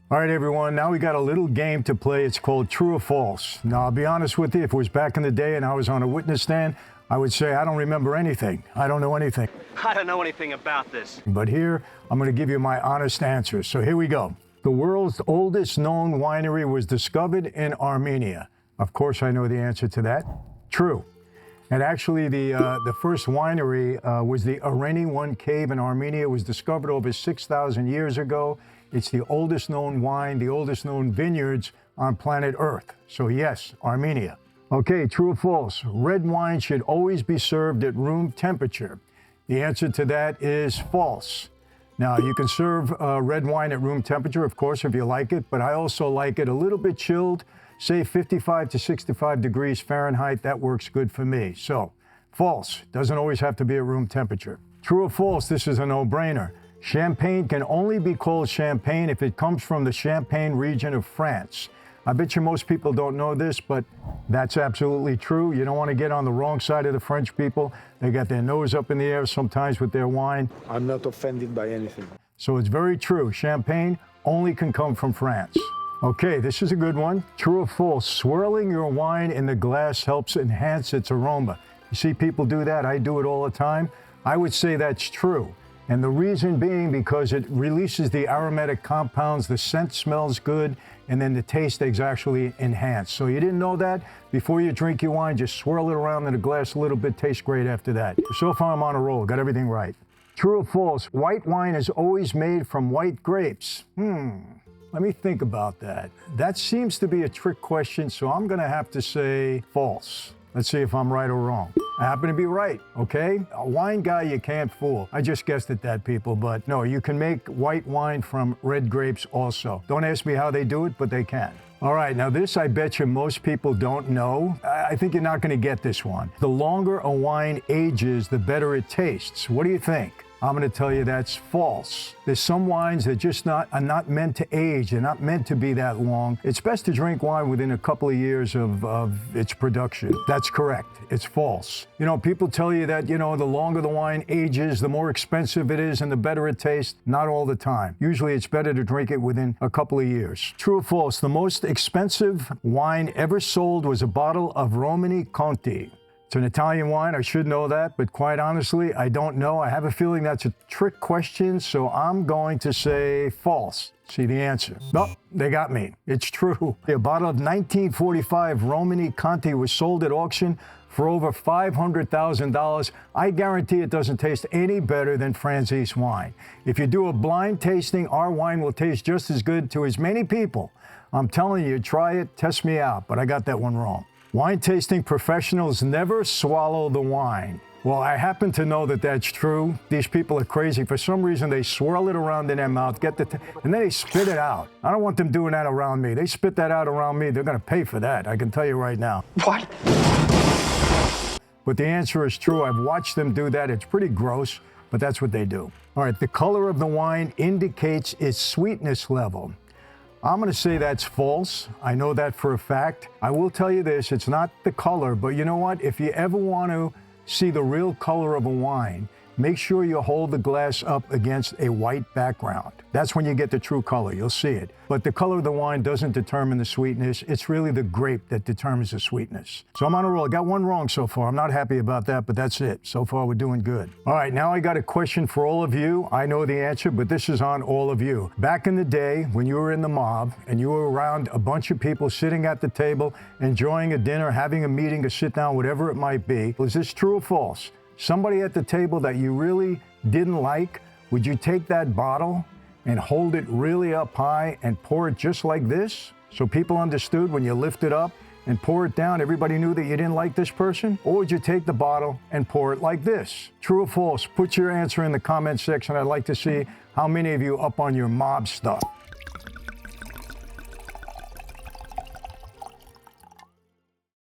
All right, everyone, now we got a little game to play. It's called True or False. Now, I'll be honest with you, if it was back in the day and I was on a witness stand, I would say I don't remember anything. I don't know anything. I don't know anything about this. But here, I'm going to give you my honest answer. So here we go. The world's oldest known winery was discovered in Armenia. Of course, I know the answer to that. True. And actually, the first winery was the Armenia cave in Armenia. It was discovered over 6,000 years ago. It's the oldest known wine, the oldest known vineyards on planet Earth. So yes, Armenia. Okay, true or false? Red wine should always be served at room temperature. The answer to that is false. Now, you can serve red wine at room temperature, of course, if you like it, but I also like it a little bit chilled, say 55 to 65 degrees Fahrenheit. That works good for me. So, false. Doesn't always have to be at room temperature. True or false? This is a no-brainer. Champagne can only be called champagne if it comes from the Champagne region of France. I bet you most people don't know this, but that's absolutely true. You don't want to get on the wrong side of the French people. They got their nose up in the air sometimes with their wine. I'm not offended by anything. So it's very true. Champagne only can come from France. Okay, this is a good one. True or false? Swirling your wine in the glass helps enhance its aroma. You see people do that. I do it all the time. I would say that's true. And the reason being because it releases the aromatic compounds, the scent smells good, and then the taste is actually enhanced. So you didn't know that? Before you drink your wine, just swirl it around in a glass a little bit, tastes great after that. So far I'm on a roll, got everything right. True or false? White wine is always made from white grapes. Let me think about that. That seems to be a trick question, so I'm gonna have to say false. Let's see if I'm right or wrong. I happen to be right, okay? A wine guy you can't fool. I just guessed at that, people, but no, you can make white wine from red grapes also. Don't ask me how they do it, but they can. All right, now this I bet you most people don't know. I think you're not gonna get this one. The longer a wine ages, the better it tastes. What do you think? I'm going to tell you that's false. There's some wines that just are not meant to age. They're not meant to be that long. It's best to drink wine within a couple of years of its production. That's correct. It's false. You know, people tell you that, the longer the wine ages, the more expensive it is and the better it tastes. Not all the time. Usually it's better to drink it within a couple of years. True or false? The most expensive wine ever sold was a bottle of Romani Conti. It's an Italian wine, I should know that, but quite honestly, I don't know. I have a feeling that's a trick question, so I'm going to say false. See the answer. No, they got me. It's true. A bottle of 1945 Romani Conti was sold at auction for over $500,000. I guarantee it doesn't taste any better than Franzese wine. If you do a blind tasting, our wine will taste just as good to as many people. I'm telling you, try it, test me out, but I got that one wrong. Wine tasting professionals never swallow the wine. Well, I happen to know that that's true. These people are crazy. For some reason, they swirl it around in their mouth, and then they spit it out. I don't want them doing that around me. They spit that out around me. They're going to pay for that. I can tell you right now. What? But the answer is true. I've watched them do that. It's pretty gross, but that's what they do. All right, the color of the wine indicates its sweetness level. I'm going to say that's false. I know that for a fact. I will tell you this, it's not the color, but you know what? If you ever want to see the real color of a wine, make sure you hold the glass up against a white background. That's when you get the true color. You'll see it. But the color of the wine doesn't determine the sweetness. It's really the grape that determines the sweetness. So I'm on a roll. I got one wrong so far. I'm not happy about that, but that's it. So far, we're doing good. All right, now I got a question for all of you. I know the answer, but this is on all of you. Back in the day, when you were in the mob and you were around a bunch of people sitting at the table, enjoying a dinner, having a meeting, a sit down, whatever it might be, is this true or false? Somebody at the table that you really didn't like, would you take that bottle and hold it really up high and pour it just like this? So people understood when you lift it up and pour it down, everybody knew that you didn't like this person? Or would you take the bottle and pour it like this? True or false? Put your answer in the comment section. I'd like to see how many of you up on your mob stuff.